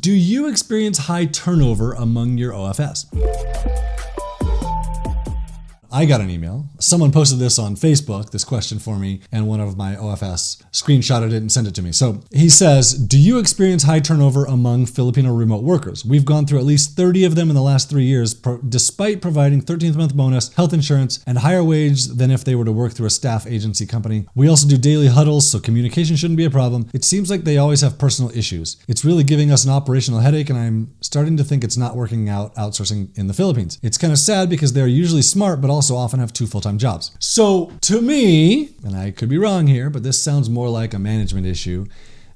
Do you experience high turnover among your OFS? I got an email. Someone posted this on Facebook, this question for me, and one of my OFS screenshotted it and sent it to me. So he says, do you experience high turnover among Filipino remote workers? We've gone through at least 30 of them in the last 3 years, despite providing 13th month bonus, health insurance, and higher wage than if they were to work through a staff agency company. We also do daily huddles, so communication shouldn't be a problem. It seems like they always have personal issues. It's really giving us an operational headache, and I'm starting to think it's not working out outsourcing in the Philippines. It's kind of sad because they're usually smart, but also often have 2 full-time jobs. So to me, and I could be wrong here, but this sounds more like a management issue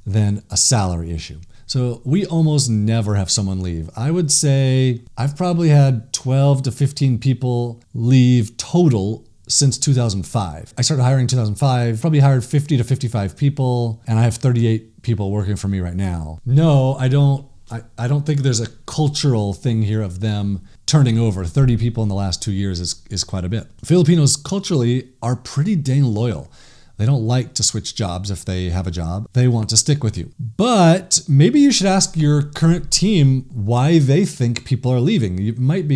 than a salary issue. So we almost never have someone leave. I would say I've probably had 12 to 15 people leave total since 2005. I started hiring in 2005, probably hired 50 to 55 people, and I have 38 people working for me right now. No, I don't think there's a cultural thing here of them turning over. 30 people in the last 2 years is quite a bit. Filipinos culturally are pretty dang loyal. They don't like to switch jobs if they have a job. They want to stick with you. But maybe you should ask your current team why they think people are leaving. You might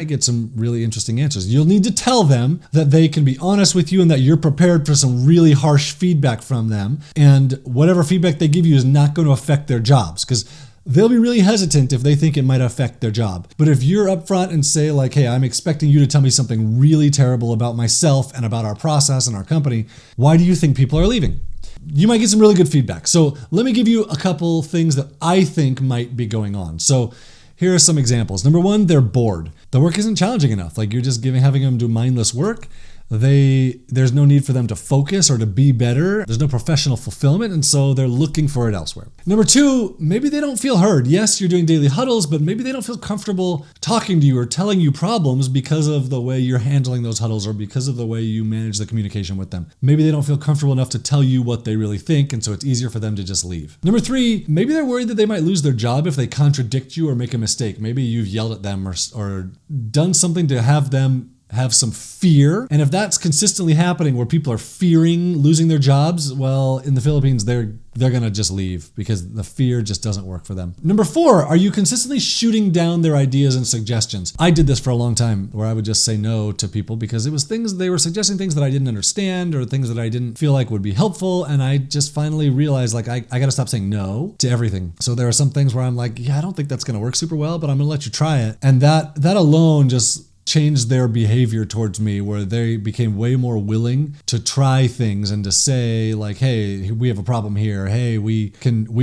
get some really interesting answers. You'll need to tell them that they can be honest with you and that you're prepared for some really harsh feedback from them. And whatever feedback they give you is not going to affect their jobs, because they'll be really hesitant if they think it might affect their job. But if you're upfront and say like, hey, I'm expecting you to tell me something really terrible about myself and about our process and our company, why do you think people are leaving? You might get some really good feedback. So let me give you a couple things that I think might be going on. So here are some examples. Number one, they're bored. The work isn't challenging enough. Like you're just having them do mindless work. There's no need for them to focus or to be better. There's no professional fulfillment, and so they're looking for it elsewhere. Number two, maybe they don't feel heard. Yes, you're doing daily huddles, but maybe they don't feel comfortable talking to you or telling you problems because of the way you're handling those huddles or because of the way you manage the communication with them. Maybe they don't feel comfortable enough to tell you what they really think, and so it's easier for them to just leave. Number three, maybe they're worried that they might lose their job if they contradict you or make a mistake. Maybe you've yelled at them or done something to have them have some fear. And if that's consistently happening where people are fearing losing their jobs, well, in the Philippines, they're going to just leave because the fear just doesn't work for them. Number four, are you consistently shooting down their ideas and suggestions? I did this for a long time where I would just say no to people because it was they were suggesting things that I didn't understand or things that I didn't feel like would be helpful. And I just finally realized like I got to stop saying no to everything. So there are some things where I'm like, yeah, I don't think that's going to work super well, but I'm going to let you try it. And that alone just changed their behavior towards me, where they became way more willing to try things and to say like, hey, we have a problem here. Hey, we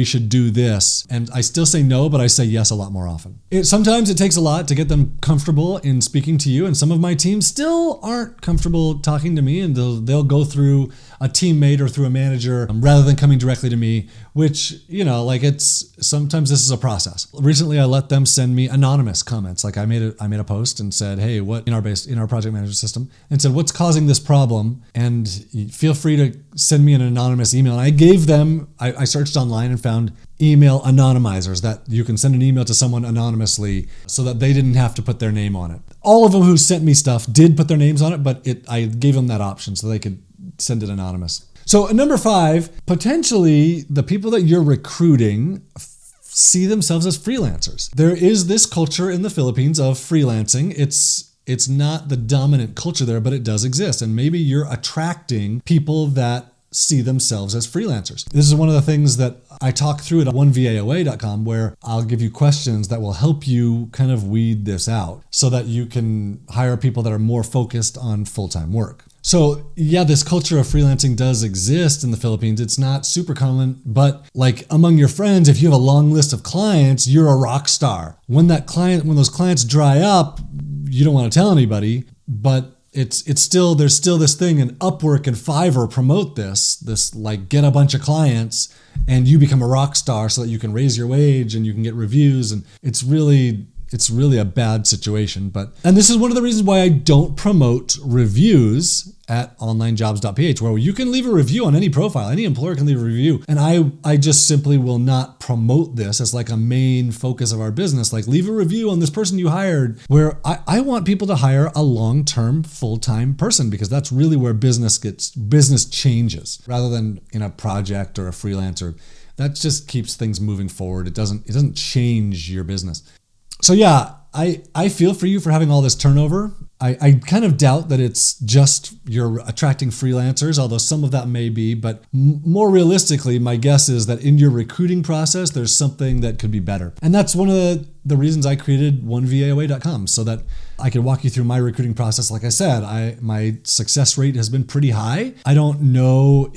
should do this. And I still say no, but I say yes a lot more often. Sometimes it takes a lot to get them comfortable in speaking to you. And some of my teams still aren't comfortable talking to me, and they'll go through a teammate or through a manager rather than coming directly to me, which, sometimes this is a process. Recently, I let them send me anonymous comments. Like I made a post and said, hey, what in our project management system, and said, what's causing this problem? And feel free to send me an anonymous email. And I gave them, I searched online and found email anonymizers that you can send an email to someone anonymously so that they didn't have to put their name on it. All of them who sent me stuff did put their names on it, but I gave them that option so they could send it anonymous. So number five, potentially the people that you're recruiting see themselves as freelancers. There is this culture in the Philippines of freelancing. It's not the dominant culture there, but it does exist. And maybe you're attracting people that see themselves as freelancers. This is one of the things that I talk through at onevaoa.com, where I'll give you questions that will help you kind of weed this out so that you can hire people that are more focused on full-time work. So yeah, this culture of freelancing does exist in the Philippines. It's not super common, but like among your friends, if you have a long list of clients, you're a rock star. When those clients dry up, you don't want to tell anybody, but there's still this thing, and Upwork and Fiverr promote this like get a bunch of clients and you become a rock star so that you can raise your wage and you can get reviews, and it's really a bad situation. And this is one of the reasons why I don't promote reviews at onlinejobs.ph, where you can leave a review on any profile. Any employer can leave a review. And I just simply will not promote this as like a main focus of our business. Like, leave a review on this person you hired, where I want people to hire a long-term, full-time person, because that's really where business changes, rather than in a project or a freelancer. that just keeps things moving forward. It doesn't change your business. So yeah, I feel for you for having all this turnover. I kind of doubt that it's just you're attracting freelancers, although some of that may be, but more realistically, my guess is that in your recruiting process, there's something that could be better. And that's one of the reasons I created onevaoa.com, so that I can walk you through my recruiting process. Like I said, my success rate has been pretty high. I don't know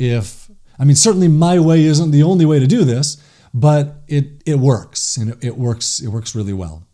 certainly my way isn't the only way to do this, but it works, and it works really well.